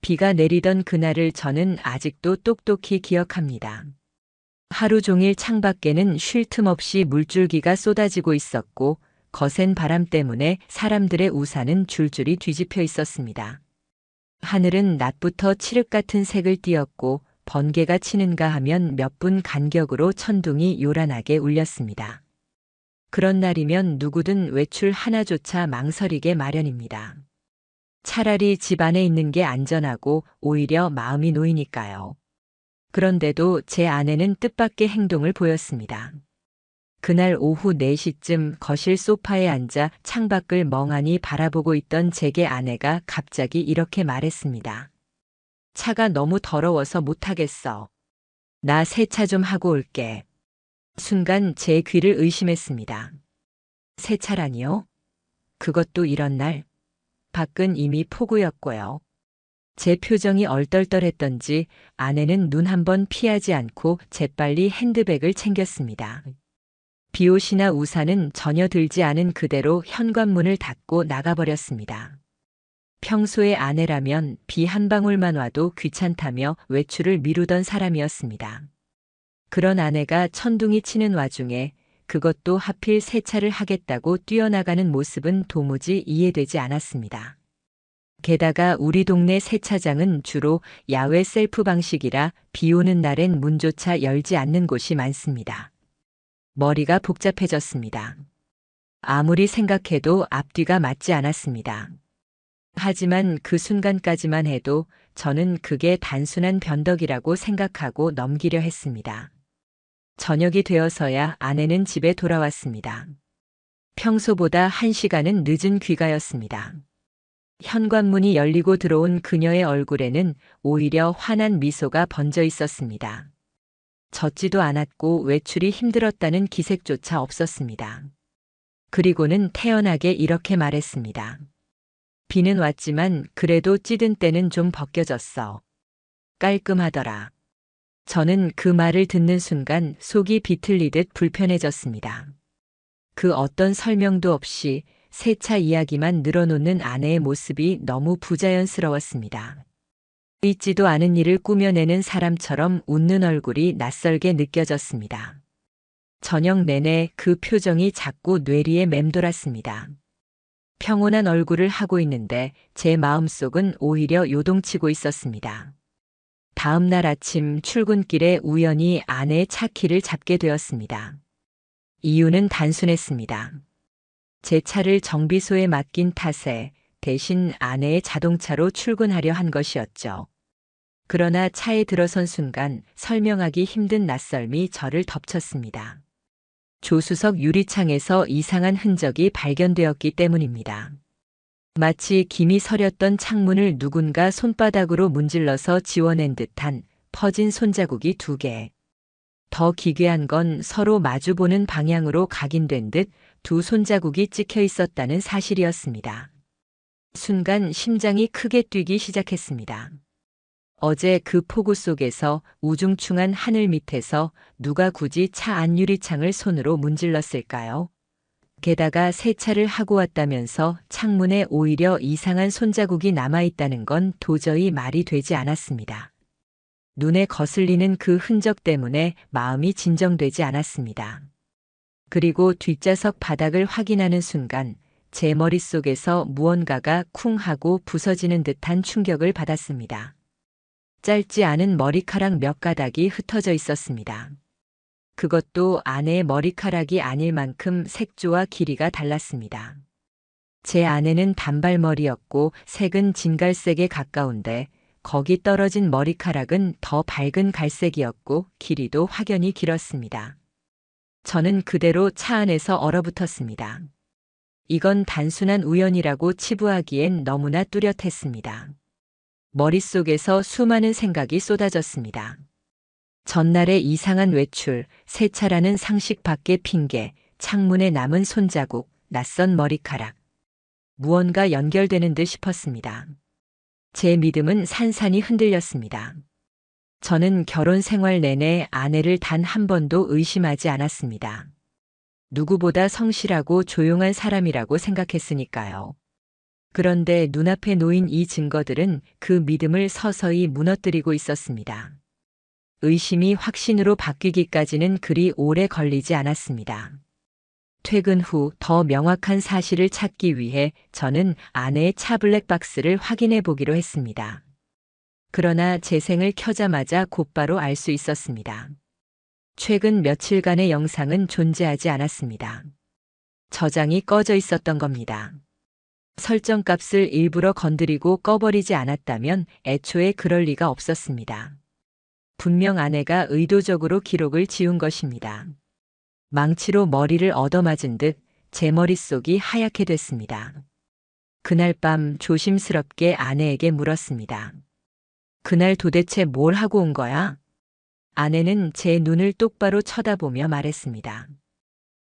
비가 내리던 그날을 저는 아직도 똑똑히 기억합니다. 하루 종일 창밖에는 쉴 틈 없이 물줄기가 쏟아지고 있었고 거센 바람 때문에 사람들의 우산은 줄줄이 뒤집혀 있었습니다. 하늘은 낮부터 칠흑 같은 색을 띠었고 번개가 치는가 하면 몇 분 간격으로 천둥이 요란하게 울렸습니다. 그런 날이면 누구든 외출 하나조차 망설이게 마련입니다. 차라리 집 안에 있는 게 안전하고 오히려 마음이 놓이니까요. 그런데도 제 아내는 뜻밖의 행동을 보였습니다. 그날 오후 4시쯤 거실 소파에 앉아 창밖을 멍하니 바라보고 있던 제게 아내가 갑자기 이렇게 말했습니다. 차가 너무 더러워서 못하겠어. 나 세차 좀 하고 올게. 순간 제 귀를 의심했습니다. 세차라니요? 그것도 이런 날? 밖은 이미 폭우였고요. 제 표정이 얼떨떨했던지 아내는 눈 한번 피하지 않고 재빨리 핸드백을 챙겼습니다. 비옷이나 우산은 전혀 들지 않은 그대로 현관문을 닫고 나가버렸습니다. 평소에 아내라면 비 한 방울만 와도 귀찮다며 외출을 미루던 사람이었습니다. 그런 아내가 천둥이 치는 와중에 그것도 하필 세차를 하겠다고 뛰어나가는 모습은 도무지 이해되지 않았습니다. 게다가 우리 동네 세차장은 주로 야외 셀프 방식이라 비 오는 날엔 문조차 열지 않는 곳이 많습니다. 머리가 복잡해졌습니다. 아무리 생각해도 앞뒤가 맞지 않았습니다. 하지만 그 순간까지만 해도 저는 그게 단순한 변덕이라고 생각하고 넘기려 했습니다. 저녁이 되어서야 아내는 집에 돌아왔습니다. 평소보다 1시간은 늦은 귀가였습니다. 현관문이 열리고 들어온 그녀의 얼굴에는 오히려 환한 미소가 번져 있었습니다. 젖지도 않았고 외출이 힘들었다는 기색조차 없었습니다. 그리고는 태연하게 이렇게 말했습니다. 비는 왔지만 그래도 찌든 때는 좀 벗겨졌어. 깔끔하더라. 저는 그 말을 듣는 순간 속이 비틀리듯 불편해졌습니다. 그 어떤 설명도 없이 세차 이야기만 늘어놓는 아내의 모습이 너무 부자연스러웠습니다. 있지도 않은 일을 꾸며내는 사람처럼 웃는 얼굴이 낯설게 느껴졌습니다. 저녁 내내 그 표정이 자꾸 뇌리에 맴돌았습니다. 평온한 얼굴을 하고 있는데 제 마음속은 오히려 요동치고 있었습니다. 다음 날 아침 출근길에 우연히 아내의 차 키를 잡게 되었습니다. 이유는 단순했습니다. 제 차를 정비소에 맡긴 탓에 대신 아내의 자동차로 출근하려 한 것이었죠. 그러나 차에 들어선 순간 설명하기 힘든 낯설미 저를 덮쳤습니다. 조수석 유리창에서 이상한 흔적이 발견되었기 때문입니다. 마치 김이 서렸던 창문을 누군가 손바닥으로 문질러서 지워낸 듯한 퍼진 손자국이 2개. 더 기괴한 건 서로 마주보는 방향으로 각인된 듯 2 손자국이 찍혀 있었다는 사실이었습니다. 순간 심장이 크게 뛰기 시작했습니다. 어제 그 폭우 속에서 우중충한 하늘 밑에서 누가 굳이 차 안 유리창을 손으로 문질렀을까요? 게다가 세차를 하고 왔다면서 창문에 오히려 이상한 손자국이 남아있다는 건 도저히 말이 되지 않았습니다. 눈에 거슬리는 그 흔적 때문에 마음이 진정되지 않았습니다. 그리고 뒷좌석 바닥을 확인하는 순간 제 머릿속에서 무언가가 쿵 하고 부서지는 듯한 충격을 받았습니다. 짧지 않은 머리카락 몇 가닥이 흩어져 있었습니다. 그것도 아내의 머리카락이 아닐 만큼 색조와 길이가 달랐습니다. 제 아내는 단발머리였고 색은 진갈색에 가까운데 거기 떨어진 머리카락은 더 밝은 갈색이었고 길이도 확연히 길었습니다. 저는 그대로 차 안에서 얼어붙었습니다. 이건 단순한 우연이라고 치부하기엔 너무나 뚜렷했습니다. 머릿속에서 수많은 생각이 쏟아졌습니다. 전날의 이상한 외출, 세차라는 상식 밖의 핑계, 창문에 남은 손자국, 낯선 머리카락. 무언가 연결되는 듯 싶었습니다. 제 믿음은 산산이 흔들렸습니다. 저는 결혼 생활 내내 아내를 단 한 번도 의심하지 않았습니다. 누구보다 성실하고 조용한 사람이라고 생각했으니까요. 그런데 눈앞에 놓인 이 증거들은 그 믿음을 서서히 무너뜨리고 있었습니다. 의심이 확신으로 바뀌기까지는 그리 오래 걸리지 않았습니다. 퇴근 후 더 명확한 사실을 찾기 위해 저는 아내의 차 블랙박스를 확인해 보기로 했습니다. 그러나 재생을 켜자마자 곧바로 알 수 있었습니다. 최근 며칠간의 영상은 존재하지 않았습니다. 저장이 꺼져 있었던 겁니다. 설정값을 일부러 건드리고 꺼버리지 않았다면 애초에 그럴 리가 없었습니다. 분명 아내가 의도적으로 기록을 지운 것입니다. 망치로 머리를 얻어맞은 듯 제 머릿속이 하얗게 됐습니다. 그날 밤 조심스럽게 아내에게 물었습니다. 그날 도대체 뭘 하고 온 거야? 아내는 제 눈을 똑바로 쳐다보며 말했습니다.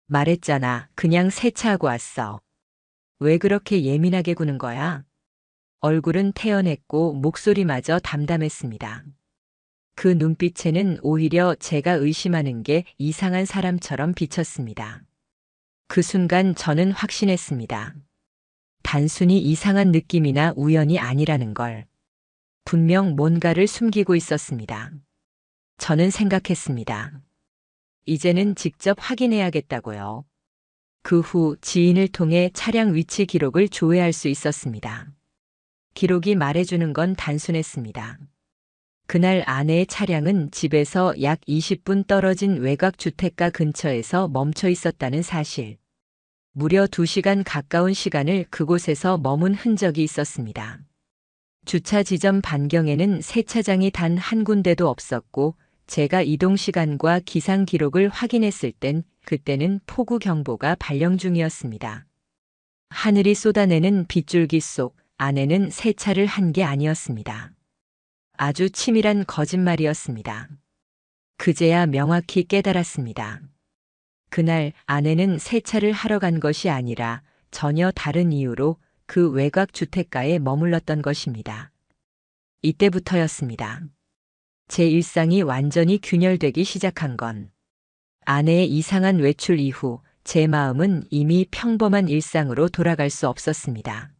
말했잖아. 그냥 세차하고 왔어. 왜 그렇게 예민하게 구는 거야? 얼굴은 태연했고 목소리마저 담담했습니다. 그 눈빛에는 오히려 제가 의심하는 게 이상한 사람처럼 비쳤습니다. 그 순간 저는 확신했습니다. 단순히 이상한 느낌이나 우연이 아니라는 걸. 분명 뭔가를 숨기고 있었습니다. 저는 생각했습니다. 이제는 직접 확인해야겠다고요. 그 후 지인을 통해 차량 위치 기록을 조회할 수 있었습니다. 기록이 말해주는 건 단순했습니다. 그날 아내의 차량은 집에서 약 20분 떨어진 외곽 주택가 근처에서 멈춰 있었다는 사실. 무려 2시간 가까운 시간을 그곳에서 머문 흔적이 있었습니다. 주차 지점 반경에는 세차장이 단 한 군데도 없었고 제가 이동 시간과 기상 기록을 확인했을 땐 그때는 폭우 경보가 발령 중이었습니다. 하늘이 쏟아내는 빗줄기 속 아내는 세차를 한 게 아니었습니다. 아주 치밀한 거짓말이었습니다. 그제야 명확히 깨달았습니다. 그날 아내는 세차를 하러 간 것이 아니라 전혀 다른 이유로 그 외곽 주택가에 머물렀던 것입니다. 이때부터였습니다. 제 일상이 완전히 균열되기 시작한 건 아내의 이상한 외출 이후 제 마음은 이미 평범한 일상으로 돌아갈 수 없었습니다.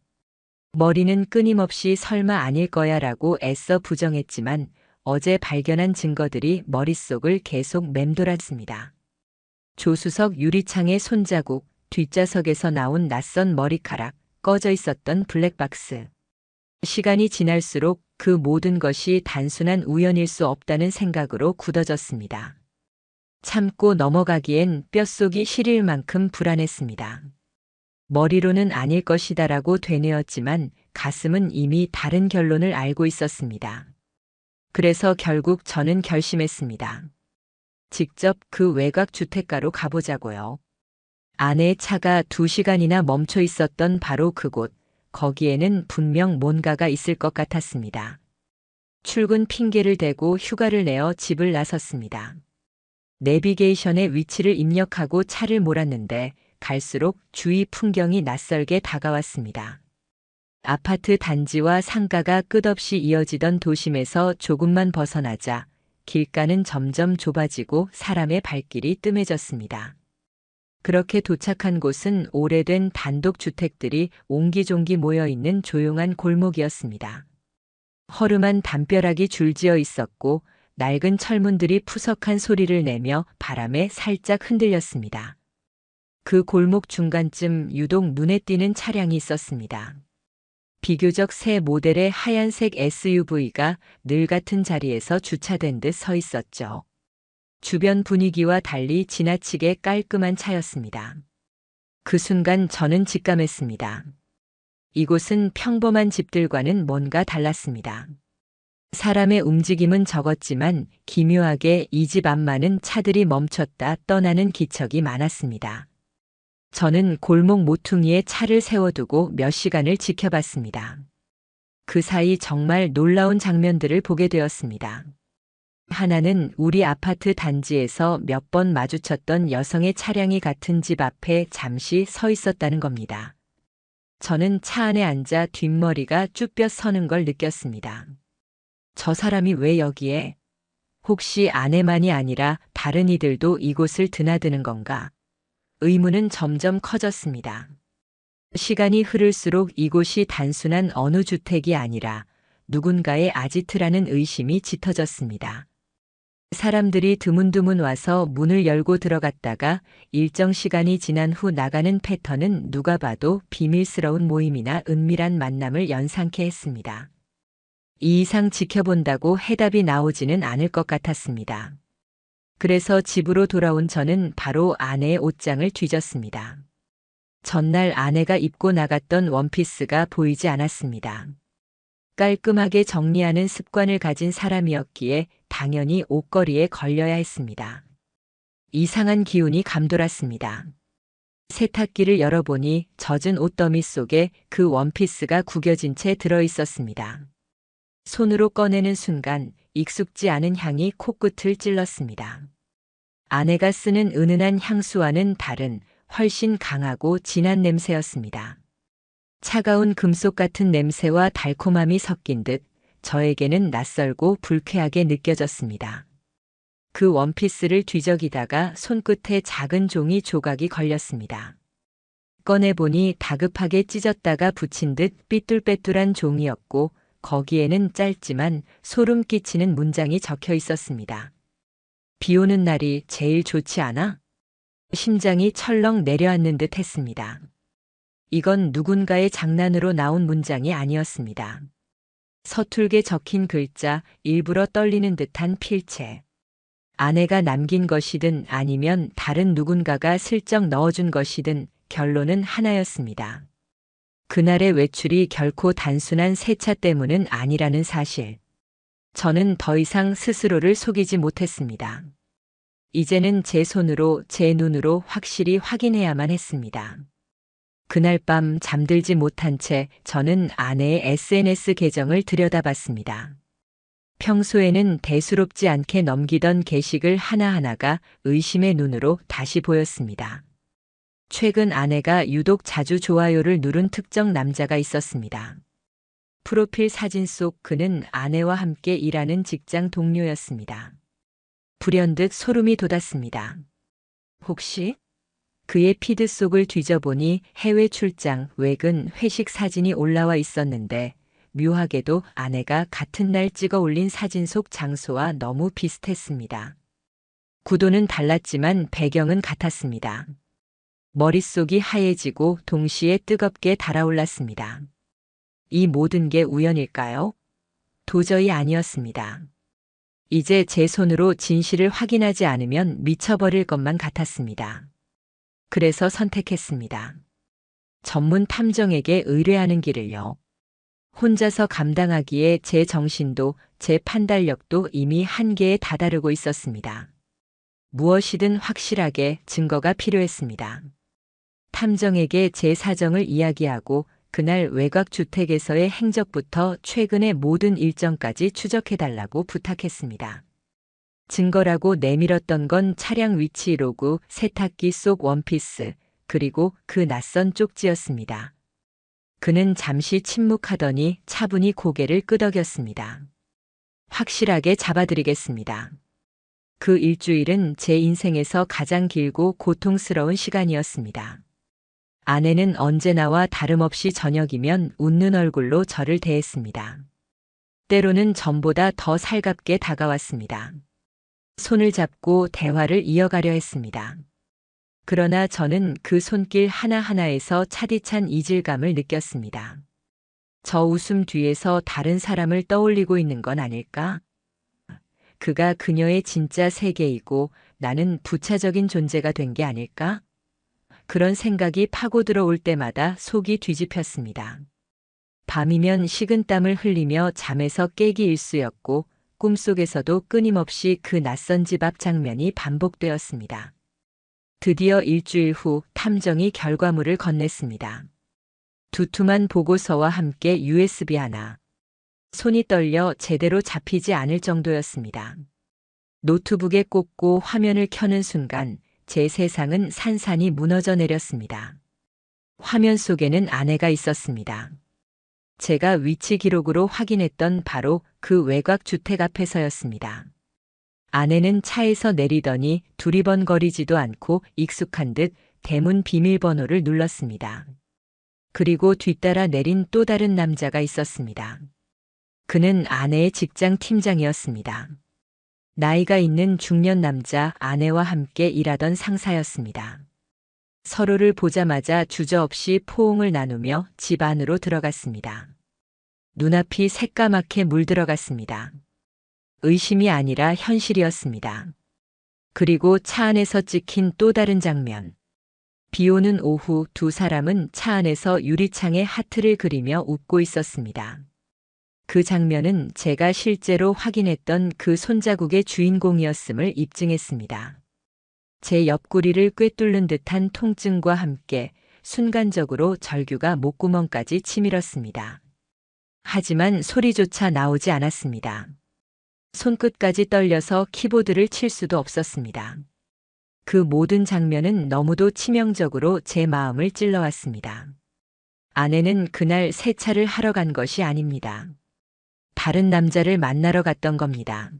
머리는 끊임없이 설마 아닐 거야라고 애써 부정했지만 어제 발견한 증거들이 머릿속을 계속 맴돌았습니다. 조수석 유리창의 손자국, 뒷좌석에서 나온 낯선 머리카락, 꺼져 있었던 블랙박스. 시간이 지날수록 그 모든 것이 단순한 우연일 수 없다는 생각으로 굳어졌습니다. 참고 넘어가기엔 뼛속이 시릴 만큼 불안했습니다. 머리로는 아닐 것이다라고 되뇌었지만 가슴은 이미 다른 결론을 알고 있었습니다. 그래서 결국 저는 결심했습니다. 직접 그 외곽 주택가로 가보자고요. 아내의 차가 2시간이나 멈춰 있었던 바로 그곳, 거기에는 분명 뭔가가 있을 것 같았습니다. 출근 핑계를 대고 휴가를 내어 집을 나섰습니다. 내비게이션에 위치를 입력하고 차를 몰았는데 갈수록 주위 풍경이 낯설게 다가왔습니다. 아파트 단지와 상가가 끝없이 이어지던 도심에서 조금만 벗어나자 길가는 점점 좁아지고 사람의 발길이 뜸해졌습니다. 그렇게 도착한 곳은 오래된 단독주택들이 옹기종기 모여있는 조용한 골목이었습니다. 허름한 담벼락이 줄지어 있었고 낡은 철문들이 푸석한 소리를 내며 바람에 살짝 흔들렸습니다. 그 골목 중간쯤 유독 눈에 띄는 차량이 있었습니다. 비교적 새 모델의 하얀색 SUV가 늘 같은 자리에서 주차된 듯 서 있었죠. 주변 분위기와 달리 지나치게 깔끔한 차였습니다. 그 순간 저는 직감했습니다. 이곳은 평범한 집들과는 뭔가 달랐습니다. 사람의 움직임은 적었지만 기묘하게 이 집 앞만은 차들이 멈췄다 떠나는 기척이 많았습니다. 저는 골목 모퉁이에 차를 세워두고 몇 시간을 지켜봤습니다. 그 사이 정말 놀라운 장면들을 보게 되었습니다. 하나는 우리 아파트 단지에서 몇 번 마주쳤던 여성의 차량이 같은 집 앞에 잠시 서 있었다는 겁니다. 저는 차 안에 앉아 뒷머리가 쭈뼛 서는 걸 느꼈습니다. 저 사람이 왜 여기에? 혹시 아내만이 아니라 다른 이들도 이곳을 드나드는 건가? 의문은 점점 커졌습니다. 시간이 흐를수록 이곳이 단순한 어느 주택이 아니라 누군가의 아지트라는 의심이 짙어졌습니다. 사람들이 드문드문 와서 문을 열고 들어갔다가 일정 시간이 지난 후 나가는 패턴은 누가 봐도 비밀스러운 모임이나 은밀한 만남을 연상케 했습니다. 이 이상 지켜본다고 해답이 나오지는 않을 것 같았습니다. 그래서 집으로 돌아온 저는 바로 아내의 옷장을 뒤졌습니다. 전날 아내가 입고 나갔던 원피스가 보이지 않았습니다. 깔끔하게 정리하는 습관을 가진 사람이었기에 당연히 옷걸이에 걸려야 했습니다. 이상한 기운이 감돌았습니다. 세탁기를 열어보니 젖은 옷더미 속에 그 원피스가 구겨진 채 들어있었습니다. 손으로 꺼내는 순간 익숙지 않은 향이 코끝을 찔렀습니다. 아내가 쓰는 은은한 향수와는 다른 훨씬 강하고 진한 냄새였습니다. 차가운 금속 같은 냄새와 달콤함이 섞인 듯 저에게는 낯설고 불쾌하게 느껴졌습니다. 그 원피스를 뒤적이다가 손끝에 작은 종이 조각이 걸렸습니다. 꺼내보니 다급하게 찢었다가 붙인 듯 삐뚤빼뚤한 종이였고 거기에는 짧지만 소름 끼치는 문장이 적혀 있었습니다. 비 오는 날이 제일 좋지 않아? 심장이 철렁 내려앉는 듯 했습니다. 이건 누군가의 장난으로 나온 문장이 아니었습니다. 서툴게 적힌 글자, 일부러 떨리는 듯한 필체. 아내가 남긴 것이든 아니면 다른 누군가가 슬쩍 넣어준 것이든 결론은 하나였습니다. 그날의 외출이 결코 단순한 세차 때문은 아니라는 사실. 저는 더 이상 스스로를 속이지 못했습니다. 이제는 제 손으로, 제 눈으로 확실히 확인해야만 했습니다. 그날 밤 잠들지 못한 채 저는 아내의 SNS 계정을 들여다봤습니다. 평소에는 대수롭지 않게 넘기던 게시글 하나하나가 의심의 눈으로 다시 보였습니다. 최근 아내가 유독 자주 좋아요를 누른 특정 남자가 있었습니다. 프로필 사진 속 그는 아내와 함께 일하는 직장 동료였습니다. 불현듯 소름이 돋았습니다. 혹시? 그의 피드 속을 뒤져보니 해외 출장, 외근, 회식 사진이 올라와 있었는데 묘하게도 아내가 같은 날 찍어 올린 사진 속 장소와 너무 비슷했습니다. 구도는 달랐지만 배경은 같았습니다. 머릿속이 하얘지고 동시에 뜨겁게 달아올랐습니다. 이 모든 게 우연일까요? 도저히 아니었습니다. 이제 제 손으로 진실을 확인하지 않으면 미쳐버릴 것만 같았습니다. 그래서 선택했습니다. 전문 탐정에게 의뢰하는 길을요. 혼자서 감당하기에 제 정신도 제 판단력도 이미 한계에 다다르고 있었습니다. 무엇이든 확실하게 증거가 필요했습니다. 탐정에게 제 사정을 이야기하고 그날 외곽주택에서의 행적부터 최근의 모든 일정까지 추적해달라고 부탁했습니다. 증거라고 내밀었던 건 차량 위치 로그, 세탁기 속 원피스, 그리고 그 낯선 쪽지였습니다. 그는 잠시 침묵하더니 차분히 고개를 끄덕였습니다. 확실하게 잡아드리겠습니다. 그 일주일은 제 인생에서 가장 길고 고통스러운 시간이었습니다. 아내는 언제나와 다름없이 저녁이면 웃는 얼굴로 저를 대했습니다. 때로는 전보다 더 살갑게 다가왔습니다. 손을 잡고 대화를 이어가려 했습니다. 그러나 저는 그 손길 하나하나에서 차디찬 이질감을 느꼈습니다. 저 웃음 뒤에서 다른 사람을 떠올리고 있는 건 아닐까? 그가 그녀의 진짜 세계이고 나는 부차적인 존재가 된 게 아닐까? 그런 생각이 파고들어 올 때마다 속이 뒤집혔습니다. 밤이면 식은땀을 흘리며 잠에서 깨기 일쑤였고 꿈속에서도 끊임없이 그 낯선 집 앞 장면이 반복되었습니다. 드디어 일주일 후 탐정이 결과물을 건넸습니다. 두툼한 보고서와 함께 USB 하나. 손이 떨려 제대로 잡히지 않을 정도였습니다. 노트북에 꽂고 화면을 켜는 순간 제 세상은 산산이 무너져 내렸습니다. 화면 속에는 아내가 있었습니다. 제가 위치 기록으로 확인했던 바로 그 외곽 주택 앞에서였습니다. 아내는 차에서 내리더니 두리번거리지도 않고 익숙한 듯 대문 비밀번호를 눌렀습니다. 그리고 뒤따라 내린 또 다른 남자가 있었습니다. 그는 아내의 직장 팀장이었습니다. 나이가 있는 중년 남자, 아내와 함께 일하던 상사였습니다. 서로를 보자마자 주저없이 포옹을 나누며 집 안으로 들어갔습니다. 눈앞이 새까맣게 물들어갔습니다. 의심이 아니라 현실이었습니다. 그리고 차 안에서 찍힌 또 다른 장면. 비 오는 오후 두 사람은 차 안에서 유리창에 하트를 그리며 웃고 있었습니다. 그 장면은 제가 실제로 확인했던 그 손자국의 주인공이었음을 입증했습니다. 제 옆구리를 꿰뚫는 듯한 통증과 함께 순간적으로 절규가 목구멍까지 치밀었습니다. 하지만 소리조차 나오지 않았습니다. 손끝까지 떨려서 키보드를 칠 수도 없었습니다. 그 모든 장면은 너무도 치명적으로 제 마음을 찔러왔습니다. 아내는 그날 세차를 하러 간 것이 아닙니다. 다른 남자를 만나러 갔던 겁니다.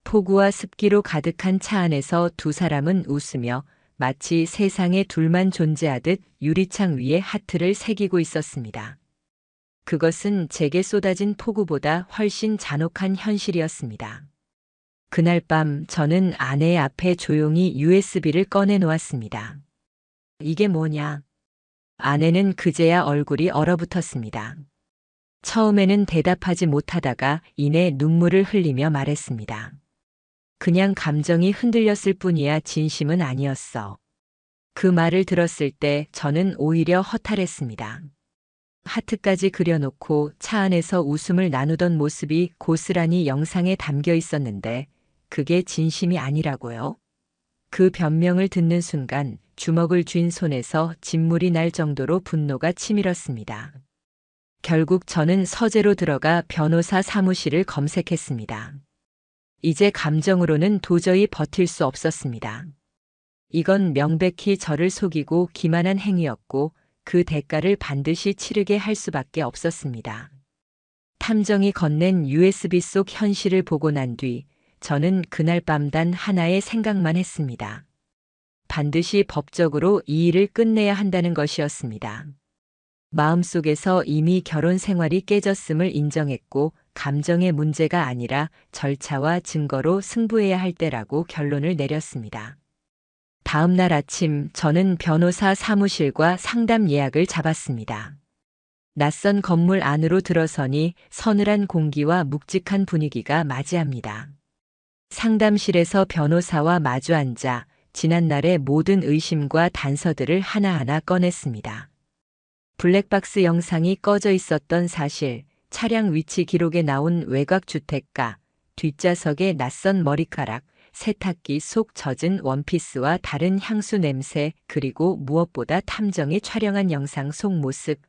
폭우와 습기로 가득한 차 안에서 두 사람은 웃으며 마치 세상에 둘만 존재하듯 유리창 위에 하트를 새기고 있었습니다. 그것은 제게 쏟아진 폭우보다 훨씬 잔혹한 현실이었습니다. 그날 밤 저는 아내의 앞에 조용히 USB를 꺼내 놓았습니다. 이게 뭐냐? 아내는 그제야 얼굴이 얼어붙었습니다. 처음에는 대답하지 못하다가 이내 눈물을 흘리며 말했습니다. 그냥 감정이 흔들렸을 뿐이야 진심은 아니었어. 그 말을 들었을 때 저는 오히려 허탈했습니다. 하트까지 그려놓고 차 안에서 웃음을 나누던 모습이 고스란히 영상에 담겨 있었는데 그게 진심이 아니라고요? 그 변명을 듣는 순간 주먹을 쥔 손에서 진물이 날 정도로 분노가 치밀었습니다. 결국 저는 서재로 들어가 변호사 사무실을 검색했습니다. 이제 감정으로는 도저히 버틸 수 없었습니다. 이건 명백히 저를 속이고 기만한 행위였고 그 대가를 반드시 치르게 할 수밖에 없었습니다. 탐정이 건넨 USB 속 현실을 보고 난 뒤 저는 그날 밤 단 하나의 생각만 했습니다. 반드시 법적으로 이 일을 끝내야 한다는 것이었습니다. 마음속에서 이미 결혼 생활이 깨졌음을 인정했고 감정의 문제가 아니라 절차와 증거로 승부해야 할 때라고 결론을 내렸습니다. 다음 날 아침 저는 변호사 사무실과 상담 예약을 잡았습니다. 낯선 건물 안으로 들어서니 서늘한 공기와 묵직한 분위기가 맞이합니다. 상담실에서 변호사와 마주 앉아 지난날의 모든 의심과 단서들을 하나하나 꺼냈습니다. 블랙박스 영상이 꺼져 있었던 사실, 차량 위치 기록에 나온 외곽 주택가, 뒷좌석의 낯선 머리카락, 세탁기 속 젖은 원피스와 다른 향수 냄새, 그리고 무엇보다 탐정이 촬영한 영상 속 모습.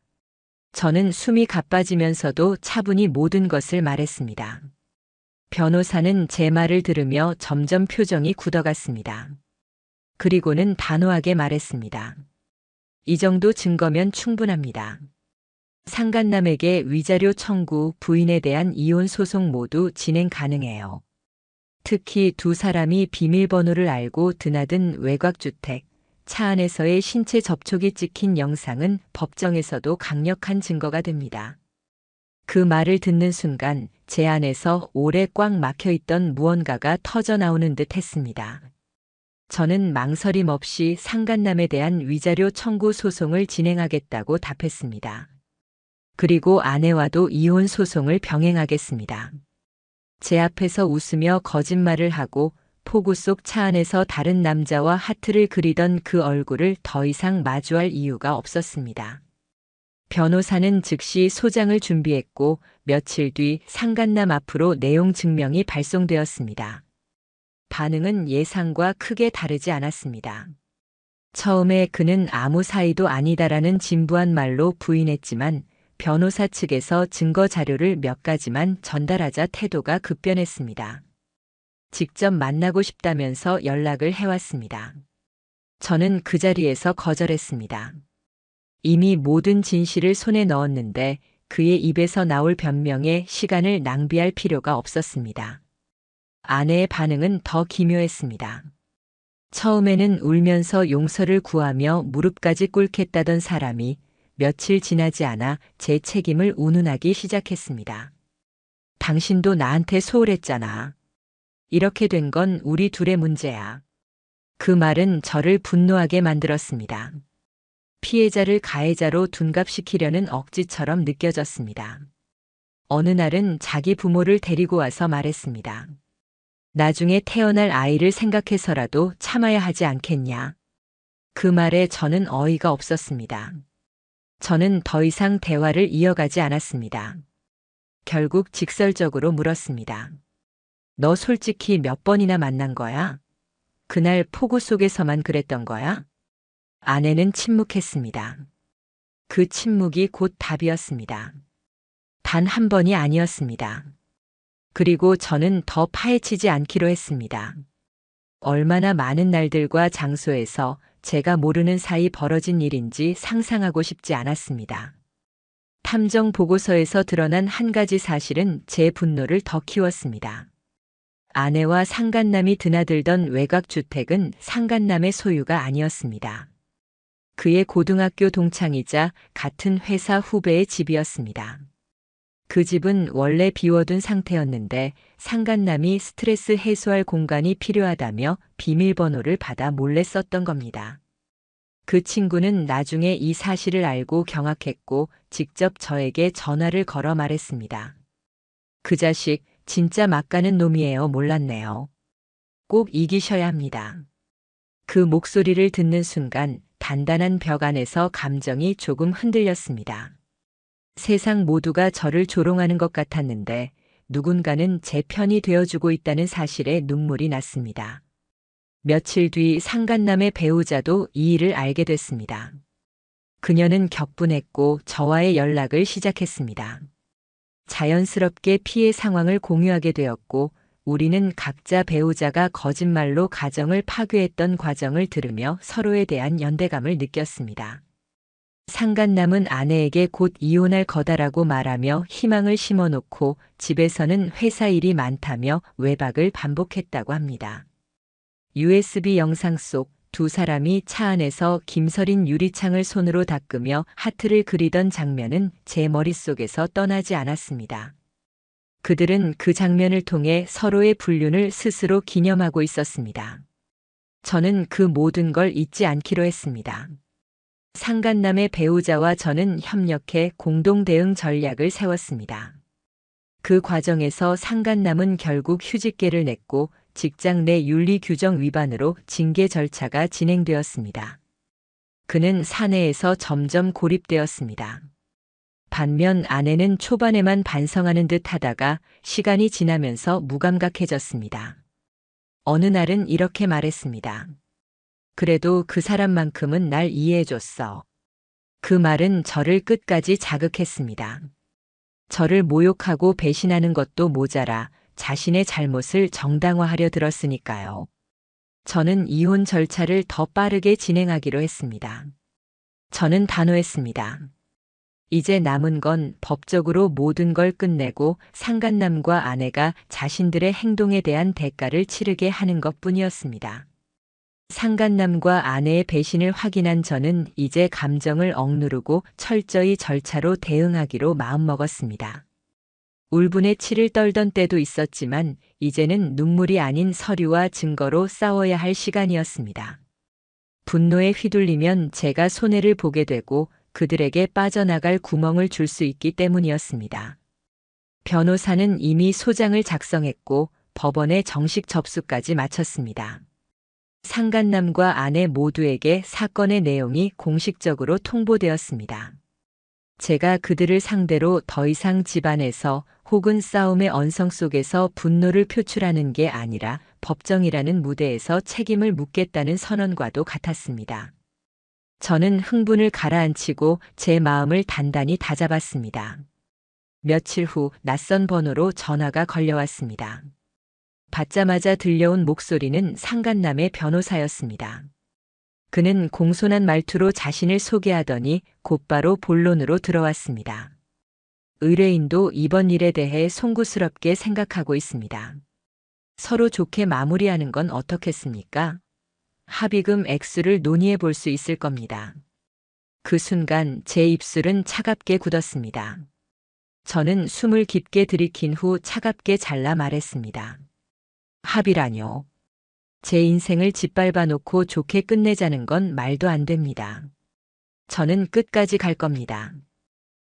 저는 숨이 가빠지면서도 차분히 모든 것을 말했습니다. 변호사는 제 말을 들으며 점점 표정이 굳어갔습니다. 그리고는 단호하게 말했습니다. 이 정도 증거면 충분합니다. 상간남에게 위자료 청구, 부인에 대한 이혼 소송 모두 진행 가능해요. 특히 두 사람이 비밀번호를 알고 드나든 외곽주택, 차 안에서의 신체 접촉이 찍힌 영상은 법정에서도 강력한 증거가 됩니다. 그 말을 듣는 순간 제 안에서 오래 꽉 막혀있던 무언가가 터져나오는 듯 했습니다. 저는 망설임 없이 상간남에 대한 위자료 청구 소송을 진행하겠다고 답했습니다. 그리고 아내와도 이혼 소송을 병행하겠습니다. 제 앞에서 웃으며 거짓말을 하고 폭우 속 차 안에서 다른 남자와 하트를 그리던 그 얼굴을 더 이상 마주할 이유가 없었습니다. 변호사는 즉시 소장을 준비했고 며칠 뒤 상간남 앞으로 내용 증명이 발송되었습니다. 반응은 예상과 크게 다르지 않았습니다. 처음에 그는 아무 사이도 아니다라는 진부한 말로 부인했지만 변호사 측에서 증거 자료를 몇 가지만 전달하자 태도가 급변했습니다. 직접 만나고 싶다면서 연락을 해왔습니다. 저는 그 자리에서 거절했습니다. 이미 모든 진실을 손에 넣었는데 그의 입에서 나올 변명에 시간을 낭비할 필요가 없었습니다. 아내의 반응은 더 기묘했습니다. 처음에는 울면서 용서를 구하며 무릎까지 꿇겠다던 사람이 며칠 지나지 않아 제 책임을 운운하기 시작했습니다. 당신도 나한테 소홀했잖아. 이렇게 된 건 우리 둘의 문제야. 그 말은 저를 분노하게 만들었습니다. 피해자를 가해자로 둔갑시키려는 억지처럼 느껴졌습니다. 어느 날은 자기 부모를 데리고 와서 말했습니다. 나중에 태어날 아이를 생각해서라도 참아야 하지 않겠냐. 그 말에 저는 어이가 없었습니다. 저는 더 이상 대화를 이어가지 않았습니다. 결국 직설적으로 물었습니다. 너 솔직히 몇 번이나 만난 거야? 그날 폭우 속에서만 그랬던 거야? 아내는 침묵했습니다. 그 침묵이 곧 답이었습니다. 단 한 번이 아니었습니다. 그리고 저는 더 파헤치지 않기로 했습니다. 얼마나 많은 날들과 장소에서 제가 모르는 사이 벌어진 일인지 상상하고 싶지 않았습니다. 탐정 보고서에서 드러난 한 가지 사실은 제 분노를 더 키웠습니다. 아내와 상간남이 드나들던 외곽주택은 상간남의 소유가 아니었습니다. 그의 고등학교 동창이자 같은 회사 후배의 집이었습니다. 그 집은 원래 비워둔 상태였는데 상간남이 스트레스 해소할 공간이 필요하다며 비밀번호를 받아 몰래 썼던 겁니다. 그 친구는 나중에 이 사실을 알고 경악했고 직접 저에게 전화를 걸어 말했습니다. 그 자식 진짜 막가는 놈이에요. 몰랐네요. 꼭 이기셔야 합니다. 그 목소리를 듣는 순간 단단한 벽 안에서 감정이 조금 흔들렸습니다. 세상 모두가 저를 조롱하는 것 같았는데 누군가는 제 편이 되어주고 있다는 사실에 눈물이 났습니다. 며칠 뒤 상간남의 배우자도 이 일을 알게 됐습니다. 그녀는 격분했고 저와의 연락을 시작했습니다. 자연스럽게 피해 상황을 공유하게 되었고 우리는 각자 배우자가 거짓말로 가정을 파괴했던 과정을 들으며 서로에 대한 연대감을 느꼈습니다. 상간남은 아내에게 곧 이혼할 거다라고 말하며 희망을 심어놓고 집에서는 회사 일이 많다며 외박을 반복했다고 합니다. USB 영상 속 두 사람이 차 안에서 김서린 유리창을 손으로 닦으며 하트를 그리던 장면은 제 머릿속에서 떠나지 않았습니다. 그들은 그 장면을 통해 서로의 불륜을 스스로 기념하고 있었습니다. 저는 그 모든 걸 잊지 않기로 했습니다. 상간남의 배우자와 저는 협력해 공동 대응 전략을 세웠습니다. 그 과정에서 상간남은 결국 휴직계를 냈고 직장 내 윤리 규정 위반으로 징계 절차가 진행되었습니다. 그는 사내에서 점점 고립되었습니다. 반면 아내는 초반에만 반성하는 듯 하다가 시간이 지나면서 무감각해졌습니다. 어느 날은 이렇게 말했습니다. 그래도 그 사람만큼은 날 이해해줬어. 그 말은 저를 끝까지 자극했습니다. 저를 모욕하고 배신하는 것도 모자라 자신의 잘못을 정당화하려 들었으니까요. 저는 이혼 절차를 더 빠르게 진행하기로 했습니다. 저는 단호했습니다. 이제 남은 건 법적으로 모든 걸 끝내고 상간남과 아내가 자신들의 행동에 대한 대가를 치르게 하는 것뿐이었습니다. 상간남과 아내의 배신을 확인한 저는 이제 감정을 억누르고 철저히 절차로 대응하기로 마음먹었습니다. 울분에 치를 떨던 때도 있었지만 이제는 눈물이 아닌 서류와 증거로 싸워야 할 시간이었습니다. 분노에 휘둘리면 제가 손해를 보게 되고 그들에게 빠져나갈 구멍을 줄 수 있기 때문이었습니다. 변호사는 이미 소장을 작성했고 법원에 정식 접수까지 마쳤습니다. 상간남과 아내 모두에게 사건의 내용이 공식적으로 통보되었습니다. 제가 그들을 상대로 더 이상 집안에서 혹은 싸움의 언성 속에서 분노를 표출하는 게 아니라 법정이라는 무대에서 책임을 묻겠다는 선언과도 같았습니다. 저는 흥분을 가라앉히고 제 마음을 단단히 다잡았습니다. 며칠 후 낯선 번호로 전화가 걸려왔습니다. 받자마자 들려온 목소리는 상간남의 변호사였습니다. 그는 공손한 말투로 자신을 소개하더니 곧바로 본론으로 들어왔습니다. 의뢰인도 이번 일에 대해 송구스럽게 생각하고 있습니다. 서로 좋게 마무리하는 건 어떻겠습니까? 합의금 액수를 논의해 볼 수 있을 겁니다. 그 순간 제 입술은 차갑게 굳었습니다. 저는 숨을 깊게 들이킨 후 차갑게 잘라 말했습니다. 합의라뇨. 제 인생을 짓밟아 놓고 좋게 끝내자는 건 말도 안 됩니다. 저는 끝까지 갈 겁니다.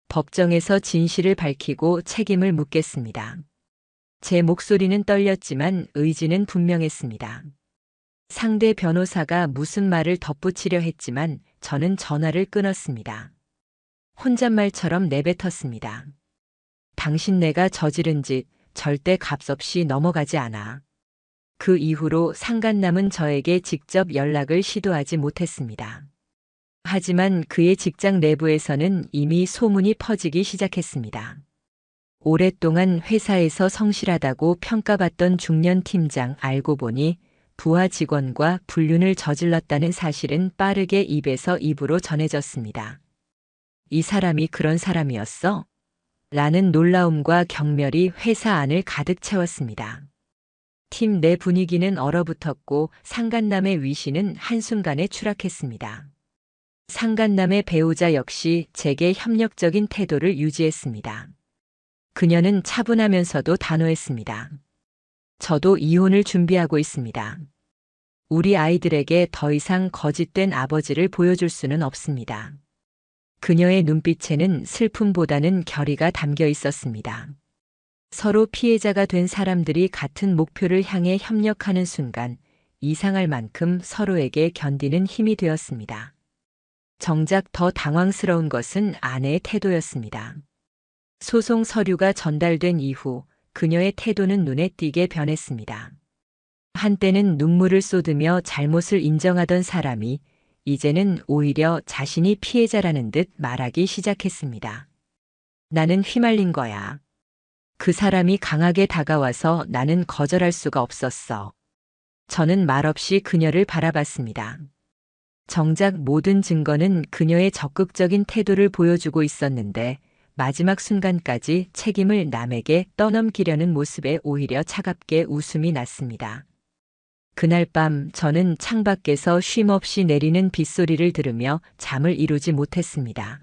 법정에서 진실을 밝히고 책임을 묻겠습니다. 제 목소리는 떨렸지만 의지는 분명했습니다. 상대 변호사가 무슨 말을 덧붙이려 했지만 저는 전화를 끊었습니다. 혼잣말처럼 내뱉었습니다. 당신네가 저지른 짓 절대 값없이 넘어가지 않아. 그 이후로 상간남은 저에게 직접 연락을 시도하지 못했습니다. 하지만 그의 직장 내부에서는 이미 소문이 퍼지기 시작했습니다. 오랫동안 회사에서 성실하다고 평가받던 중년 팀장 알고 보니 부하 직원과 불륜을 저질렀다는 사실은 빠르게 입에서 입으로 전해졌습니다. 이 사람이 그런 사람이었어? 라는 놀라움과 경멸이 회사 안을 가득 채웠습니다. 팀 내 분위기는 얼어붙었고 상간남의 위신은 한순간에 추락했습니다. 상간남의 배우자 역시 제게 협력적인 태도를 유지했습니다. 그녀는 차분하면서도 단호했습니다. 저도 이혼을 준비하고 있습니다. 우리 아이들에게 더 이상 거짓된 아버지를 보여줄 수는 없습니다. 그녀의 눈빛에는 슬픔보다는 결의가 담겨 있었습니다. 서로 피해자가 된 사람들이 같은 목표를 향해 협력하는 순간 이상할 만큼 서로에게 견디는 힘이 되었습니다. 정작 더 당황스러운 것은 아내의 태도였습니다. 소송 서류가 전달된 이후 그녀의 태도는 눈에 띄게 변했습니다. 한때는 눈물을 쏟으며 잘못을 인정하던 사람이 이제는 오히려 자신이 피해자라는 듯 말하기 시작했습니다. 나는 휘말린 거야. 그 사람이 강하게 다가와서 나는 거절할 수가 없었어. 저는 말없이 그녀를 바라봤습니다. 정작 모든 증거는 그녀의 적극적인 태도를 보여주고 있었는데 마지막 순간까지 책임을 남에게 떠넘기려는 모습에 오히려 차갑게 웃음이 났습니다. 그날 밤 저는 창밖에서 쉼없이 내리는 빗소리를 들으며 잠을 이루지 못했습니다.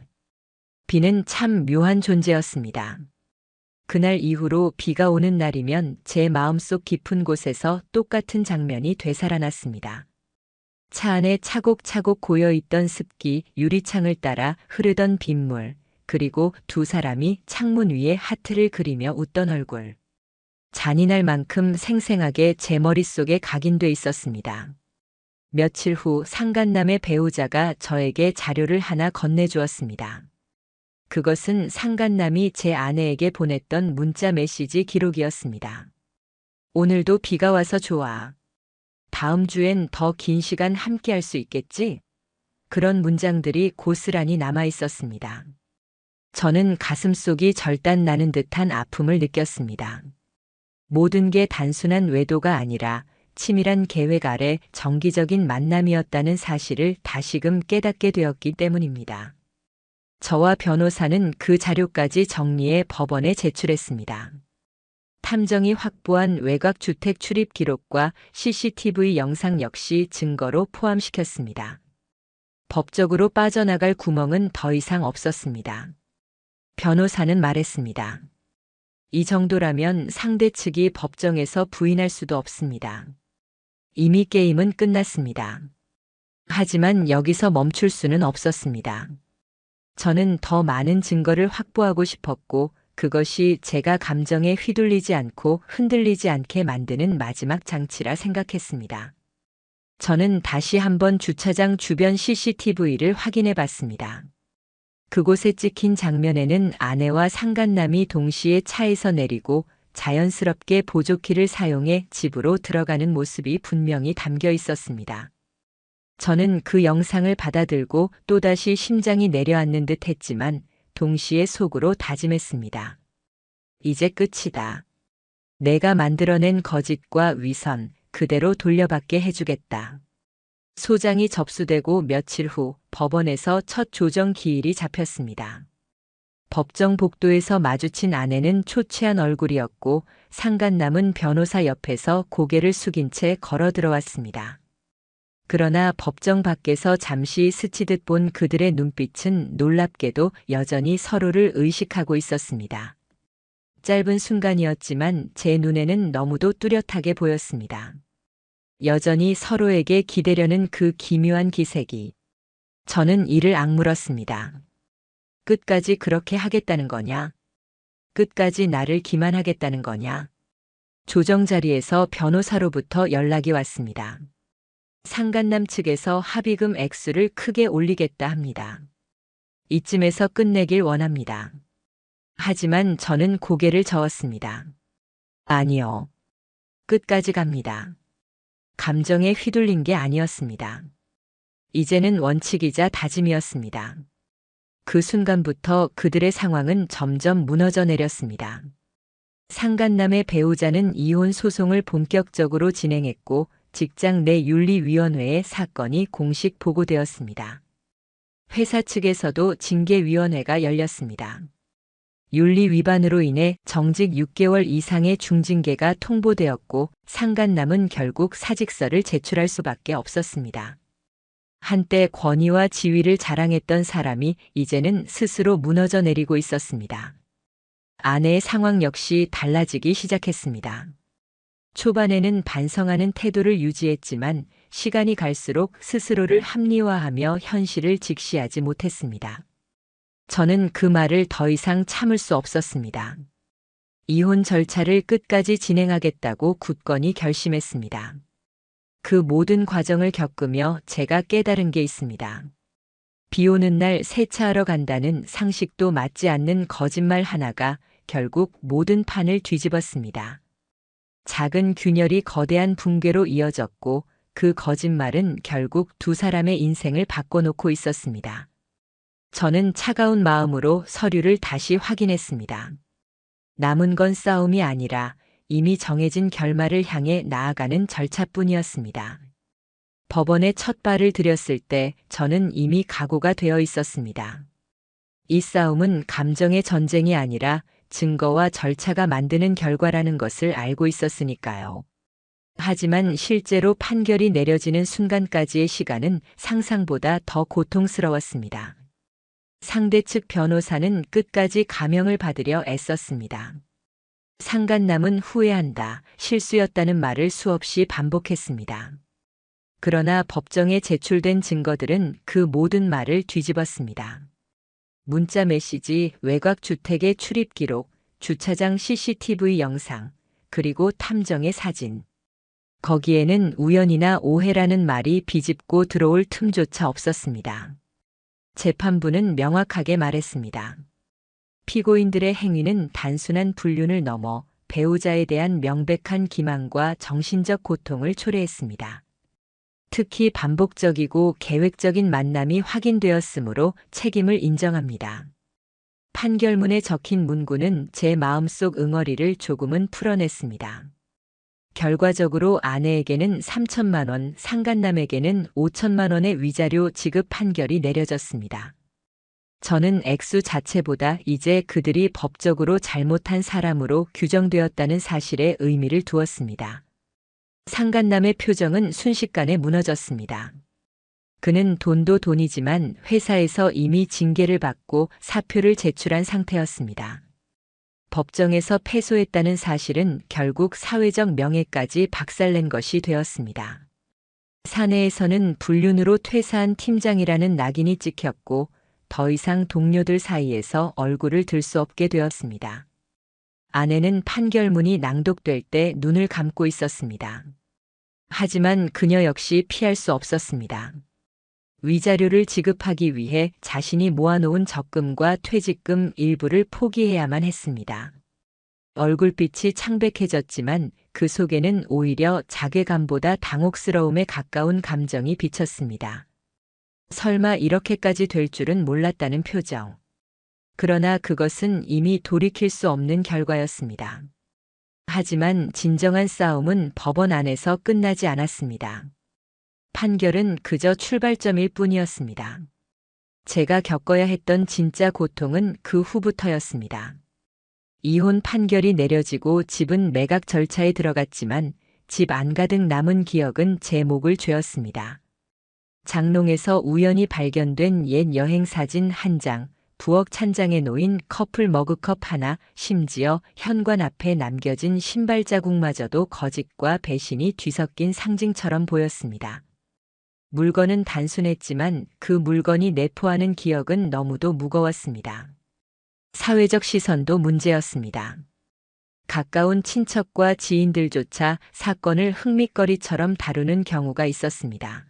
비는 참 묘한 존재였습니다. 그날 이후로 비가 오는 날이면 제 마음속 깊은 곳에서 똑같은 장면이 되살아났습니다. 차 안에 차곡차곡 고여있던 습기, 유리창을 따라 흐르던 빗물, 그리고 두 사람이 창문 위에 하트를 그리며 웃던 얼굴. 잔인할 만큼 생생하게 제 머릿속에 각인돼 있었습니다. 며칠 후 상간남의 배우자가 저에게 자료를 하나 건네주었습니다. 그것은 상간남이 제 아내에게 보냈던 문자 메시지 기록이었습니다. 오늘도 비가 와서 좋아. 다음 주엔 더 긴 시간 함께 할 수 있겠지? 그런 문장들이 고스란히 남아 있었습니다. 저는 가슴속이 절단 나는 듯한 아픔을 느꼈습니다. 모든 게 단순한 외도가 아니라 치밀한 계획 아래 정기적인 만남이었다는 사실을 다시금 깨닫게 되었기 때문입니다. 저와 변호사는 그 자료까지 정리해 법원에 제출했습니다. 탐정이 확보한 외곽 주택 출입 기록과 CCTV 영상 역시 증거로 포함시켰습니다. 법적으로 빠져나갈 구멍은 더 이상 없었습니다. 변호사는 말했습니다. 이 정도라면 상대 측이 법정에서 부인할 수도 없습니다. 이미 게임은 끝났습니다. 하지만 여기서 멈출 수는 없었습니다. 저는 더 많은 증거를 확보하고 싶었고 그것이 제가 감정에 휘둘리지 않고 흔들리지 않게 만드는 마지막 장치라 생각했습니다. 저는 다시 한번 주차장 주변 CCTV를 확인해 봤습니다. 그곳에 찍힌 장면에는 아내와 상간남이 동시에 차에서 내리고 자연스럽게 보조키를 사용해 집으로 들어가는 모습이 분명히 담겨 있었습니다. 저는 그 영상을 받아들고 또다시 심장이 내려앉는 듯 했지만 동시에 속으로 다짐했습니다. 이제 끝이다. 내가 만들어낸 거짓과 위선 그대로 돌려받게 해주겠다. 소장이 접수되고 며칠 후 법원에서 첫 조정 기일이 잡혔습니다. 법정 복도에서 마주친 아내는 초췌한 얼굴이었고 상간남은 변호사 옆에서 고개를 숙인 채 걸어 들어왔습니다. 그러나 법정 밖에서 잠시 스치듯 본 그들의 눈빛은 놀랍게도 여전히 서로를 의식하고 있었습니다. 짧은 순간이었지만 제 눈에는 너무도 뚜렷하게 보였습니다. 여전히 서로에게 기대려는 그 기묘한 기색이. 저는 이를 악물었습니다. 끝까지 그렇게 하겠다는 거냐? 끝까지 나를 기만하겠다는 거냐? 조정 자리에서 변호사로부터 연락이 왔습니다. 상간남 측에서 합의금 액수를 크게 올리겠다 합니다. 이쯤에서 끝내길 원합니다. 하지만 저는 고개를 저었습니다. 아니요. 끝까지 갑니다. 감정에 휘둘린 게 아니었습니다. 이제는 원칙이자 다짐이었습니다. 그 순간부터 그들의 상황은 점점 무너져 내렸습니다. 상간남의 배우자는 이혼 소송을 본격적으로 진행했고 직장 내 윤리위원회에 사건이 공식 보고되었습니다. 회사 측에서도 징계위원회가 열렸습니다. 윤리 위반으로 인해 정직 6개월 이상의 중징계가 통보되었고 상간남은 결국 사직서를 제출할 수밖에 없었습니다. 한때 권위와 지위를 자랑했던 사람이 이제는 스스로 무너져 내리고 있었습니다. 아내의 상황 역시 달라지기 시작했습니다. 초반에는 반성하는 태도를 유지했지만 시간이 갈수록 스스로를 합리화하며 현실을 직시하지 못했습니다. 저는 그 말을 더 이상 참을 수 없었습니다. 이혼 절차를 끝까지 진행하겠다고 굳건히 결심했습니다. 그 모든 과정을 겪으며 제가 깨달은 게 있습니다. 비 오는 날 세차하러 간다는 상식도 맞지 않는 거짓말 하나가 결국 모든 판을 뒤집었습니다. 작은 균열이 거대한 붕괴로 이어졌고 그 거짓말은 결국 두 사람의 인생을 바꿔놓고 있었습니다. 저는 차가운 마음으로 서류를 다시 확인했습니다. 남은 건 싸움이 아니라 이미 정해진 결말을 향해 나아가는 절차뿐이었습니다. 법원에 첫 발을 들였을 때 저는 이미 각오가 되어 있었습니다. 이 싸움은 감정의 전쟁이 아니라 증거와 절차가 만드는 결과라는 것을 알고 있었으니까요. 하지만 실제로 판결이 내려지는 순간까지의 시간은 상상보다 더 고통스러웠습니다. 상대 측 변호사는 끝까지 감형을 받으려 애썼습니다. 상간남은 후회한다, 실수였다는 말을 수없이 반복했습니다. 그러나 법정에 제출된 증거들은 그 모든 말을 뒤집었습니다. 문자 메시지, 외곽 주택의 출입 기록, 주차장 CCTV 영상, 그리고 탐정의 사진. 거기에는 우연이나 오해라는 말이 비집고 들어올 틈조차 없었습니다. 재판부는 명확하게 말했습니다. 피고인들의 행위는 단순한 불륜을 넘어 배우자에 대한 명백한 기만과 정신적 고통을 초래했습니다. 특히 반복적이고 계획적인 만남이 확인되었으므로 책임을 인정합니다. 판결문에 적힌 문구는 제 마음속 응어리를 조금은 풀어냈습니다. 결과적으로 아내에게는 3천만 원, 상간남에게는 5천만 원의 위자료 지급 판결이 내려졌습니다. 저는 액수 자체보다 이제 그들이 법적으로 잘못한 사람으로 규정되었다는 사실에 의미를 두었습니다. 상간남의 표정은 순식간에 무너졌습니다. 그는 돈도 돈이지만 회사에서 이미 징계를 받고 사표를 제출한 상태였습니다. 법정에서 패소했다는 사실은 결국 사회적 명예까지 박살낸 것이 되었습니다. 사내에서는 불륜으로 퇴사한 팀장이라는 낙인이 찍혔고 더 이상 동료들 사이에서 얼굴을 들 수 없게 되었습니다. 아내는 판결문이 낭독될 때 눈을 감고 있었습니다. 하지만 그녀 역시 피할 수 없었습니다. 위자료를 지급하기 위해 자신이 모아놓은 적금과 퇴직금 일부를 포기해야만 했습니다. 얼굴빛이 창백해졌지만 그 속에는 오히려 자괴감보다 당혹스러움에 가까운 감정이 비쳤습니다. 설마 이렇게까지 될 줄은 몰랐다는 표정. 그러나 그것은 이미 돌이킬 수 없는 결과였습니다. 하지만 진정한 싸움은 법원 안에서 끝나지 않았습니다. 판결은 그저 출발점일 뿐이었습니다. 제가 겪어야 했던 진짜 고통은 그 후부터였습니다. 이혼 판결이 내려지고 집은 매각 절차에 들어갔지만 집 안가득 남은 기억은 제 목을 죄었습니다. 장롱에서 우연히 발견된 옛 여행 사진 한 장, 부엌 찬장에 놓인 커플 머그컵 하나, 심지어 현관 앞에 남겨진 신발 자국마저도 거짓과 배신이 뒤섞인 상징처럼 보였습니다. 물건은 단순했지만 그 물건이 내포하는 기억은 너무도 무거웠습니다. 사회적 시선도 문제였습니다. 가까운 친척과 지인들조차 사건을 흥미거리처럼 다루는 경우가 있었습니다.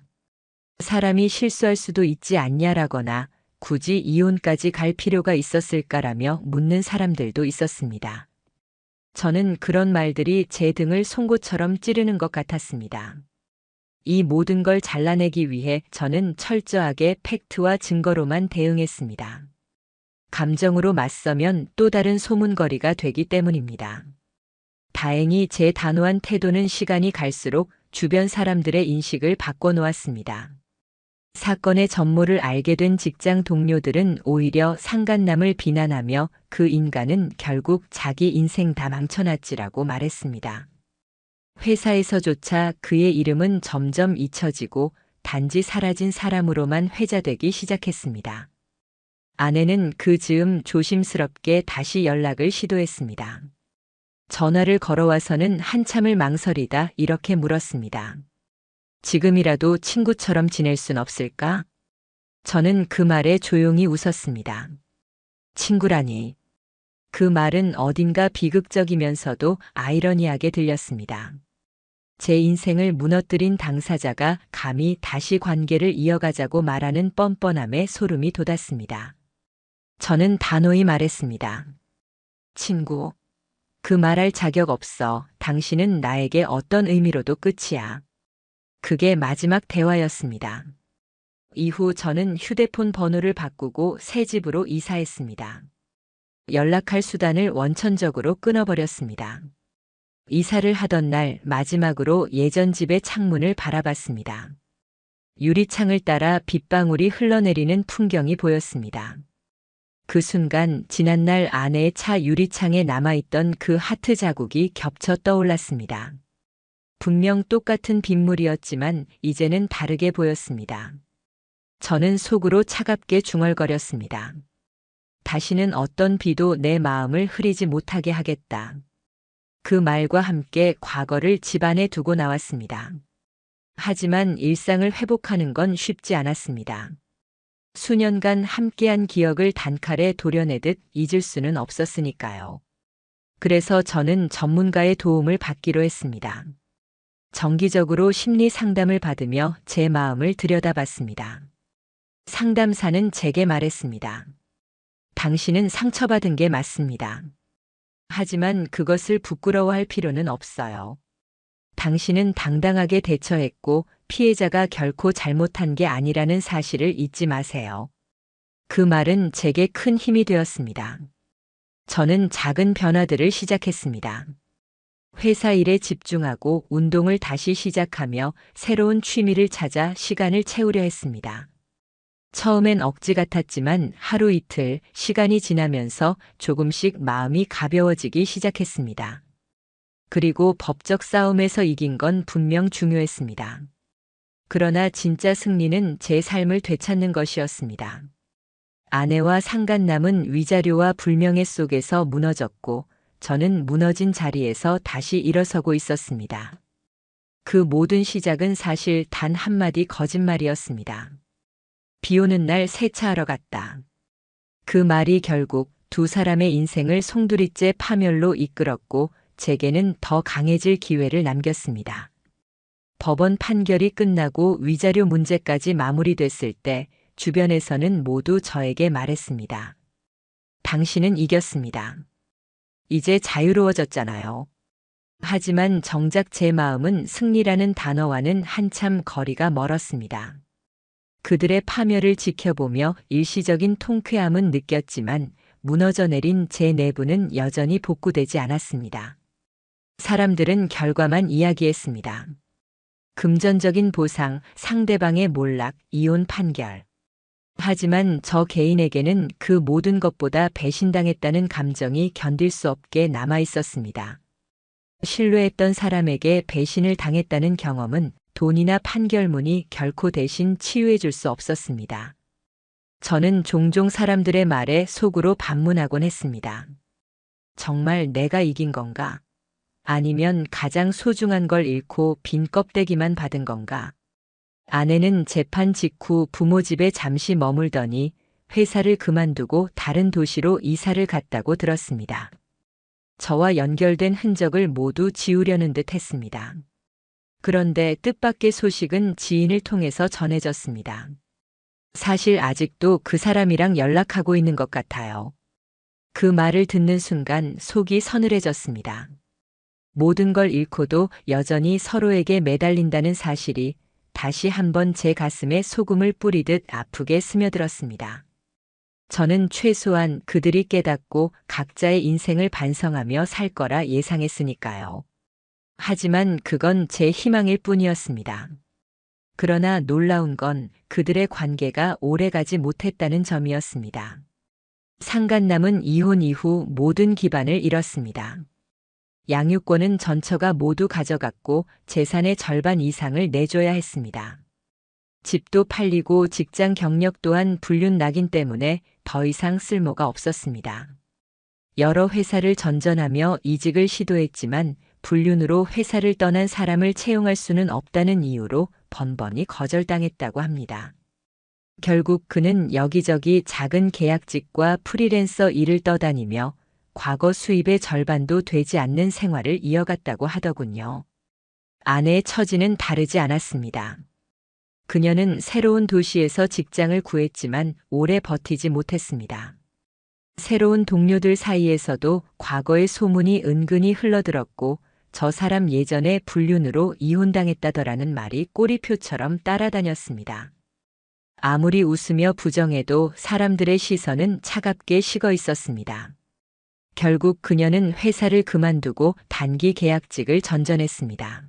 사람이 실수할 수도 있지 않냐라거나 굳이 이혼까지 갈 필요가 있었을까라며 묻는 사람들도 있었습니다. 저는 그런 말들이 제 등을 송곳처럼 찌르는 것 같았습니다. 이 모든 걸 잘라내기 위해 저는 철저하게 팩트와 증거로만 대응했습니다. 감정으로 맞서면 또 다른 소문거리가 되기 때문입니다. 다행히 제 단호한 태도는 시간이 갈수록 주변 사람들의 인식을 바꿔놓았습니다. 사건의 전모를 알게 된 직장 동료들은 오히려 상간남을 비난하며 그 인간은 결국 자기 인생 다 망쳐놨지라고 말했습니다. 회사에서조차 그의 이름은 점점 잊혀지고 단지 사라진 사람으로만 회자되기 시작했습니다. 아내는 그 즈음 조심스럽게 다시 연락을 시도했습니다. 전화를 걸어와서는 한참을 망설이다 이렇게 물었습니다. 지금이라도 친구처럼 지낼 순 없을까? 저는 그 말에 조용히 웃었습니다. 친구라니. 그 말은 어딘가 비극적이면서도 아이러니하게 들렸습니다. 제 인생을 무너뜨린 당사자가 감히 다시 관계를 이어가자고 말하는 뻔뻔함에 소름이 돋았습니다. 저는 단호히 말했습니다. 친구, 그 말할 자격 없어. 당신은 나에게 어떤 의미로도 끝이야. 그게 마지막 대화였습니다. 이후 저는 휴대폰 번호를 바꾸고 새 집으로 이사했습니다. 연락할 수단을 원천적으로 끊어버렸습니다. 이사를 하던 날 마지막으로 예전 집의 창문을 바라봤습니다. 유리창을 따라 빗방울이 흘러내리는 풍경이 보였습니다. 그 순간 지난날 아내의 차 유리창에 남아있던 그 하트 자국이 겹쳐 떠올랐습니다. 분명 똑같은 빗물이었지만 이제는 다르게 보였습니다. 저는 속으로 차갑게 중얼거렸습니다. 다시는 어떤 비도 내 마음을 흐리지 못하게 하겠다. 그 말과 함께 과거를 집안에 두고 나왔습니다. 하지만 일상을 회복하는 건 쉽지 않았습니다. 수년간 함께한 기억을 단칼에 도려내듯 잊을 수는 없었으니까요. 그래서 저는 전문가의 도움을 받기로 했습니다. 정기적으로 심리 상담을 받으며 제 마음을 들여다봤습니다. 상담사는 제게 말했습니다. 당신은 상처받은 게 맞습니다. 하지만 그것을 부끄러워할 필요는 없어요. 당신은 당당하게 대처했고 피해자가 결코 잘못한 게 아니라는 사실을 잊지 마세요. 그 말은 제게 큰 힘이 되었습니다. 저는 작은 변화들을 시작했습니다. 회사 일에 집중하고 운동을 다시 시작하며 새로운 취미를 찾아 시간을 채우려 했습니다. 처음엔 억지 같았지만 하루 이틀 시간이 지나면서 조금씩 마음이 가벼워지기 시작했습니다. 그리고 법적 싸움에서 이긴 건 분명 중요했습니다. 그러나 진짜 승리는 제 삶을 되찾는 것이었습니다. 아내와 상간남은 위자료와 불명예 속에서 무너졌고 저는 무너진 자리에서 다시 일어서고 있었습니다. 그 모든 시작은 사실 단 한마디 거짓말이었습니다. 비 오는 날 세차하러 갔다. 그 말이 결국 두 사람의 인생을 송두리째 파멸로 이끌었고 제게는 더 강해질 기회를 남겼습니다. 법원 판결이 끝나고 위자료 문제까지 마무리됐을 때 주변에서는 모두 저에게 말했습니다. 당신은 이겼습니다. 이제 자유로워졌잖아요. 하지만 정작 제 마음은 승리라는 단어와는 한참 거리가 멀었습니다. 그들의 파멸을 지켜보며 일시적인 통쾌함은 느꼈지만 무너져 내린 제 내부는 여전히 복구되지 않았습니다. 사람들은 결과만 이야기했습니다. 금전적인 보상, 상대방의 몰락, 이혼 판결. 하지만 저 개인에게는 그 모든 것보다 배신당했다는 감정이 견딜 수 없게 남아 있었습니다. 신뢰했던 사람에게 배신을 당했다는 경험은 돈이나 판결문이 결코 대신 치유해 줄 수 없었습니다. 저는 종종 사람들의 말에 속으로 반문하곤 했습니다. 정말 내가 이긴 건가? 아니면 가장 소중한 걸 잃고 빈 껍데기만 받은 건가? 아내는 재판 직후 부모 집에 잠시 머물더니 회사를 그만두고 다른 도시로 이사를 갔다고 들었습니다. 저와 연결된 흔적을 모두 지우려는 듯 했습니다. 그런데 뜻밖의 소식은 지인을 통해서 전해졌습니다. 사실 아직도 그 사람이랑 연락하고 있는 것 같아요. 그 말을 듣는 순간 속이 서늘해졌습니다. 모든 걸 잃고도 여전히 서로에게 매달린다는 사실이 다시 한번 제 가슴에 소금을 뿌리듯 아프게 스며들었습니다. 저는 최소한 그들이 깨닫고 각자의 인생을 반성하며 살 거라 예상했으니까요. 하지만 그건 제 희망일 뿐이었습니다. 그러나 놀라운 건 그들의 관계가 오래가지 못했다는 점이었습니다. 상간남은 이혼 이후 모든 기반을 잃었습니다. 양육권은 전처가 모두 가져갔고 재산의 절반 이상을 내줘야 했습니다. 집도 팔리고 직장 경력 또한 불륜 낙인 때문에 더 이상 쓸모가 없었습니다. 여러 회사를 전전하며 이직을 시도했지만 불륜으로 회사를 떠난 사람을 채용할 수는 없다는 이유로 번번이 거절당했다고 합니다. 결국 그는 여기저기 작은 계약직과 프리랜서 일을 떠다니며 과거 수입의 절반도 되지 않는 생활을 이어갔다고 하더군요. 아내의 처지는 다르지 않았습니다. 그녀는 새로운 도시에서 직장을 구했지만 오래 버티지 못했습니다. 새로운 동료들 사이에서도 과거의 소문이 은근히 흘러들었고 저 사람 예전에 불륜으로 이혼당했다더라는 말이 꼬리표처럼 따라다녔습니다. 아무리 웃으며 부정해도 사람들의 시선은 차갑게 식어 있었습니다. 결국 그녀는 회사를 그만두고 단기 계약직을 전전했습니다.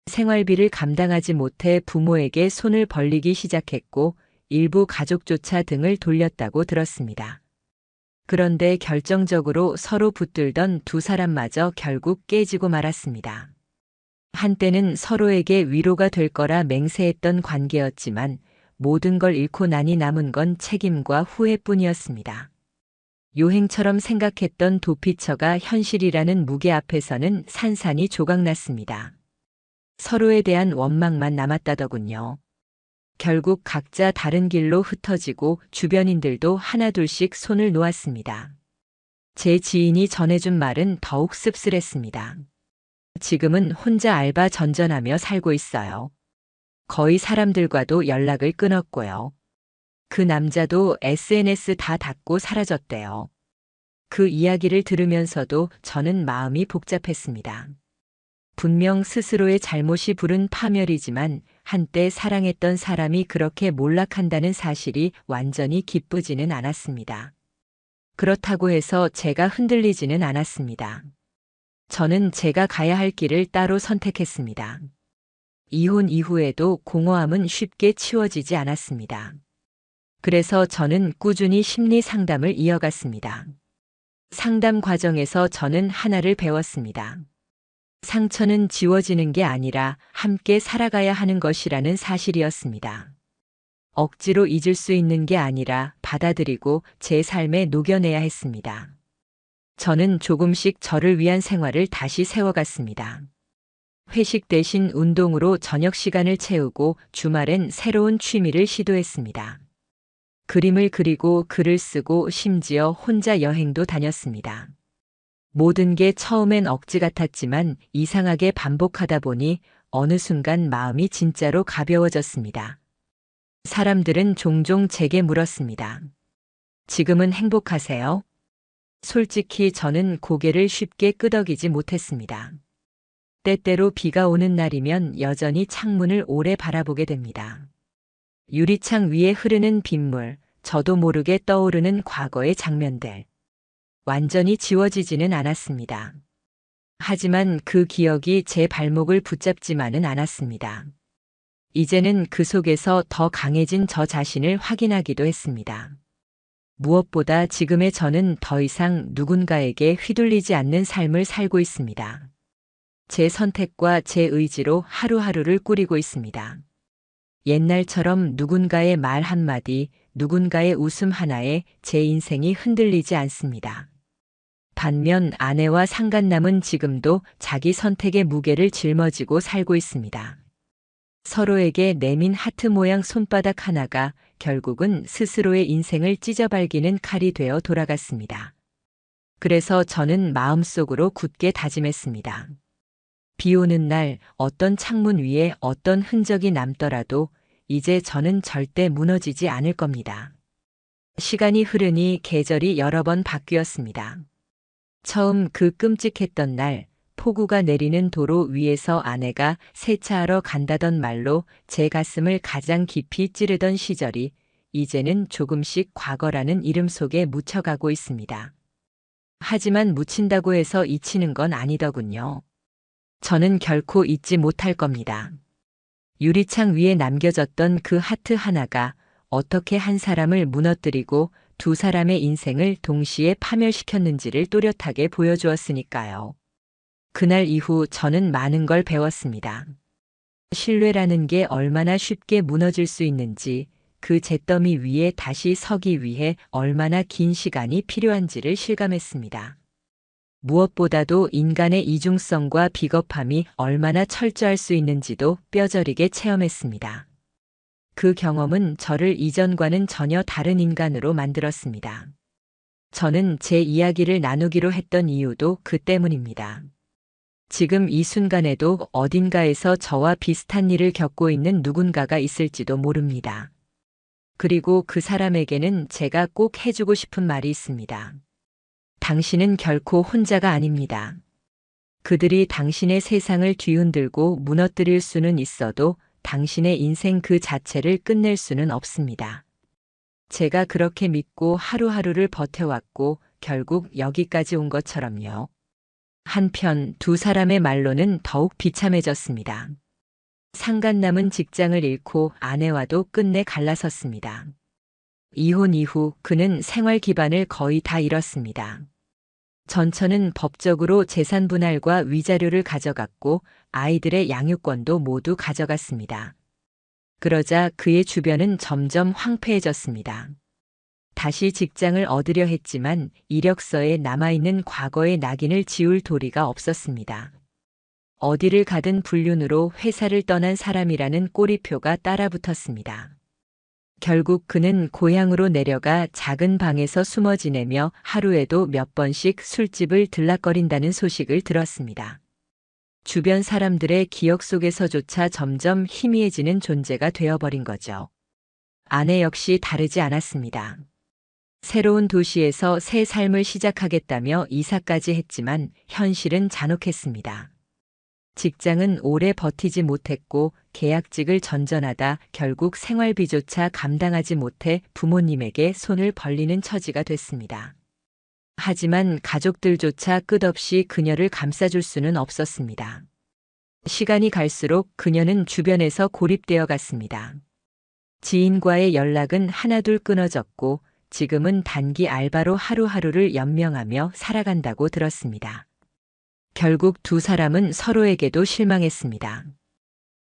생활비를 감당하지 못해 부모에게 손을 벌리기 시작했고 일부 가족조차 등을 돌렸다고 들었습니다. 그런데 결정적으로 서로 붙들던 두 사람마저 결국 깨지고 말았습니다. 한때는 서로에게 위로가 될 거라 맹세했던 관계였지만 모든 걸 잃고 나니 남은 건 책임과 후회뿐이었습니다. 요행처럼 생각했던 도피처가 현실이라는 무게 앞에서는 산산이 조각났습니다. 서로에 대한 원망만 남았다더군요. 결국 각자 다른 길로 흩어지고 주변인들도 하나둘씩 손을 놓았습니다. 제 지인이 전해준 말은 더욱 씁쓸했습니다. 지금은 혼자 알바 전전하며 살고 있어요. 거의 사람들과도 연락을 끊었고요. 그 남자도 SNS 다 닫고 사라졌대요. 그 이야기를 들으면서도 저는 마음이 복잡했습니다. 분명 스스로의 잘못이 부른 파멸이지만 한때 사랑했던 사람이 그렇게 몰락한다는 사실이 완전히 기쁘지는 않았습니다. 그렇다고 해서 제가 흔들리지는 않았습니다. 저는 제가 가야 할 길을 따로 선택했습니다. 이혼 이후에도 공허함은 쉽게 치워지지 않았습니다. 그래서 저는 꾸준히 심리 상담을 이어갔습니다. 상담 과정에서 저는 하나를 배웠습니다. 상처는 지워지는 게 아니라 함께 살아가야 하는 것이라는 사실이었습니다. 억지로 잊을 수 있는 게 아니라 받아들이고 제 삶에 녹여내야 했습니다. 저는 조금씩 저를 위한 생활을 다시 세워갔습니다. 회식 대신 운동으로 저녁 시간을 채우고 주말엔 새로운 취미를 시도했습니다. 그림을 그리고 글을 쓰고 심지어 혼자 여행도 다녔습니다. 모든 게 처음엔 억지 같았지만 이상하게 반복하다 보니 어느 순간 마음이 진짜로 가벼워졌습니다. 사람들은 종종 제게 물었습니다. 지금은 행복하세요? 솔직히 저는 고개를 쉽게 끄덕이지 못했습니다. 때때로 비가 오는 날이면 여전히 창문을 오래 바라보게 됩니다. 유리창 위에 흐르는 빗물, 저도 모르게 떠오르는 과거의 장면들. 완전히 지워지지는 않았습니다. 하지만 그 기억이 제 발목을 붙잡지만은 않았습니다. 이제는 그 속에서 더 강해진 저 자신을 확인하기도 했습니다. 무엇보다 지금의 저는 더 이상 누군가에게 휘둘리지 않는 삶을 살고 있습니다. 제 선택과 제 의지로 하루하루를 꾸리고 있습니다. 옛날처럼 누군가의 말 한마디, 누군가의 웃음 하나에 제 인생이 흔들리지 않습니다. 반면 아내와 상간남은 지금도 자기 선택의 무게를 짊어지고 살고 있습니다. 서로에게 내민 하트 모양 손바닥 하나가 결국은 스스로의 인생을 찢어발기는 칼이 되어 돌아갔습니다. 그래서 저는 마음속으로 굳게 다짐했습니다. 비 오는 날 어떤 창문 위에 어떤 흔적이 남더라도 이제 저는 절대 무너지지 않을 겁니다. 시간이 흐르니 계절이 여러 번 바뀌었습니다. 처음 그 끔찍했던 날, 폭우가 내리는 도로 위에서 아내가 세차하러 간다던 말로 제 가슴을 가장 깊이 찌르던 시절이 이제는 조금씩 과거라는 이름 속에 묻혀가고 있습니다. 하지만 묻힌다고 해서 잊히는 건 아니더군요. 저는 결코 잊지 못할 겁니다. 유리창 위에 남겨졌던 그 하트 하나가 어떻게 한 사람을 무너뜨리고 두 사람의 인생을 동시에 파멸시켰는지를 또렷하게 보여주었으니까요. 그날 이후 저는 많은 걸 배웠습니다. 신뢰라는 게 얼마나 쉽게 무너질 수 있는지, 그 잿더미 위에 다시 서기 위해 얼마나 긴 시간이 필요한지를 실감했습니다. 무엇보다도 인간의 이중성과 비겁함이 얼마나 철저할 수 있는지도 뼈저리게 체험했습니다. 그 경험은 저를 이전과는 전혀 다른 인간으로 만들었습니다. 저는 제 이야기를 나누기로 했던 이유도 그 때문입니다. 지금 이 순간에도 어딘가에서 저와 비슷한 일을 겪고 있는 누군가가 있을지도 모릅니다. 그리고 그 사람에게는 제가 꼭 해주고 싶은 말이 있습니다. 당신은 결코 혼자가 아닙니다. 그들이 당신의 세상을 뒤흔들고 무너뜨릴 수는 있어도 당신의 인생 그 자체를 끝낼 수는 없습니다. 제가 그렇게 믿고 하루하루를 버텨왔고 결국 여기까지 온 것처럼요. 한편 두 사람의 말로는 더욱 비참해졌습니다. 상간남은 직장을 잃고 아내와도 끝내 갈라섰습니다. 이혼 이후 그는 생활 기반을 거의 다 잃었습니다. 전처는 법적으로 재산 분할과 위자료를 가져갔고 아이들의 양육권도 모두 가져갔습니다. 그러자 그의 주변은 점점 황폐해졌습니다. 다시 직장을 얻으려 했지만 이력서에 남아있는 과거의 낙인을 지울 도리가 없었습니다. 어디를 가든 불륜으로 회사를 떠난 사람이라는 꼬리표가 따라붙었습니다. 결국 그는 고향으로 내려가 작은 방에서 숨어 지내며 하루에도 몇 번씩 술집을 들락거린다는 소식을 들었습니다. 주변 사람들의 기억 속에서조차 점점 희미해지는 존재가 되어버린 거죠. 아내 역시 다르지 않았습니다. 새로운 도시에서 새 삶을 시작하겠다며 이사까지 했지만 현실은 잔혹했습니다. 직장은 오래 버티지 못했고 계약직을 전전하다 결국 생활비조차 감당하지 못해 부모님에게 손을 벌리는 처지가 됐습니다. 하지만 가족들조차 끝없이 그녀를 감싸줄 수는 없었습니다. 시간이 갈수록 그녀는 주변에서 고립되어 갔습니다. 지인과의 연락은 하나둘 끊어졌고 지금은 단기 알바로 하루하루를 연명하며 살아간다고 들었습니다. 결국 두 사람은 서로에게도 실망했습니다.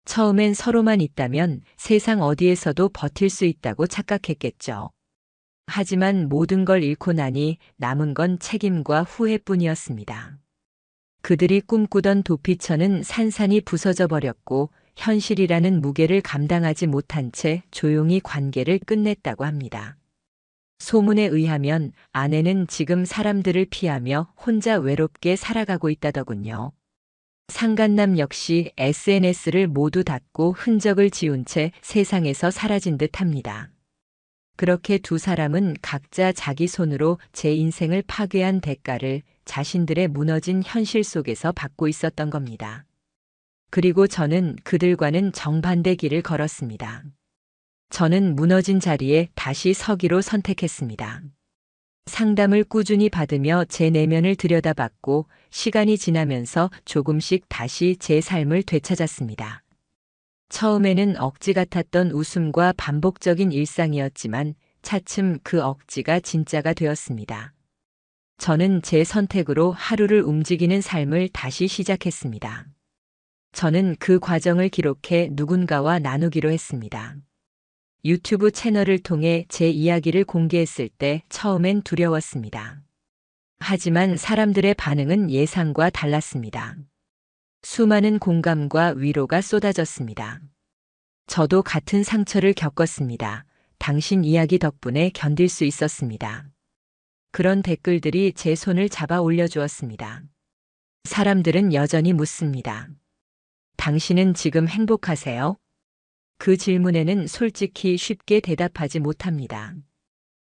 처음엔 서로만 있다면 세상 어디에서도 버틸 수 있다고 착각했겠죠. 하지만 모든 걸 잃고 나니 남은 건 책임과 후회뿐이었습니다. 그들이 꿈꾸던 도피처는 산산이 부서져 버렸고 현실이라는 무게를 감당하지 못한 채 조용히 관계를 끝냈다고 합니다. 소문에 의하면 아내는 지금 사람들을 피하며 혼자 외롭게 살아가고 있다더군요. 상간남 역시 SNS를 모두 닫고 흔적을 지운 채 세상에서 사라진 듯 합니다. 그렇게 두 사람은 각자 자기 손으로 제 인생을 파괴한 대가를 자신들의 무너진 현실 속에서 받고 있었던 겁니다. 그리고 저는 그들과는 정반대 길을 걸었습니다. 저는 무너진 자리에 다시 서기로 선택했습니다. 상담을 꾸준히 받으며 제 내면을 들여다봤고 시간이 지나면서 조금씩 다시 제 삶을 되찾았습니다. 처음에는 억지 같았던 웃음과 반복적인 일상이었지만 차츰 그 억지가 진짜가 되었습니다. 저는 제 선택으로 하루를 움직이는 삶을 다시 시작했습니다. 저는 그 과정을 기록해 누군가와 나누기로 했습니다. 유튜브 채널을 통해 제 이야기를 공개했을 때 처음엔 두려웠습니다. 하지만 사람들의 반응은 예상과 달랐습니다. 수많은 공감과 위로가 쏟아졌습니다. 저도 같은 상처를 겪었습니다. 당신 이야기 덕분에 견딜 수 있었습니다. 그런 댓글들이 제 손을 잡아 올려주었습니다. 사람들은 여전히 묻습니다. 당신은 지금 행복하세요? 그 질문에는 솔직히 쉽게 대답하지 못합니다.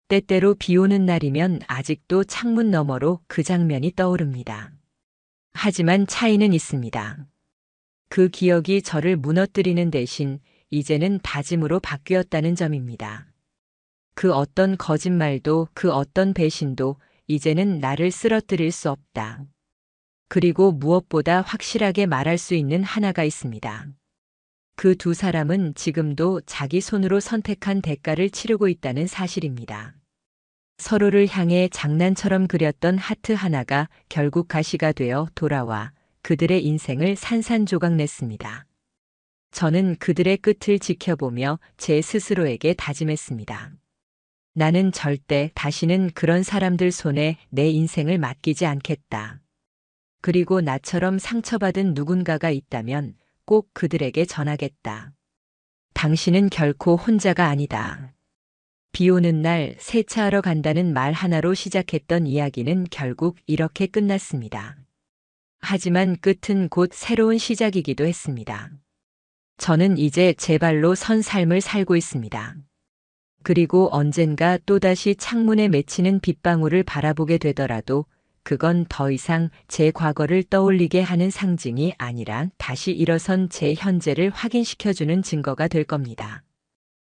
때때로 비 오는 날이면 아직도 창문 너머로 그 장면이 떠오릅니다. 하지만 차이는 있습니다. 그 기억이 저를 무너뜨리는 대신 이제는 다짐으로 바뀌었다는 점입니다. 그 어떤 거짓말도 그 어떤 배신도 이제는 나를 쓰러뜨릴 수 없다. 그리고 무엇보다 확실하게 말할 수 있는 하나가 있습니다. 그 두 사람은 지금도 자기 손으로 선택한 대가를 치르고 있다는 사실입니다. 서로를 향해 장난처럼 그렸던 하트 하나가 결국 가시가 되어 돌아와 그들의 인생을 산산조각냈습니다. 저는 그들의 끝을 지켜보며 제 스스로에게 다짐했습니다. 나는 절대 다시는 그런 사람들 손에 내 인생을 맡기지 않겠다. 그리고 나처럼 상처받은 누군가가 있다면 꼭 그들에게 전하겠다. 당신은 결코 혼자가 아니다. 비 오는 날 세차하러 간다는 말 하나로 시작했던 이야기는 결국 이렇게 끝났습니다. 하지만 끝은 곧 새로운 시작이기도 했습니다. 저는 이제 제 발로 선 삶을 살고 있습니다. 그리고 언젠가 또다시 창문에 맺히는 빗방울을 바라보게 되더라도 그건 더 이상 제 과거를 떠올리게 하는 상징이 아니라 다시 일어선 제 현재를 확인시켜주는 증거가 될 겁니다.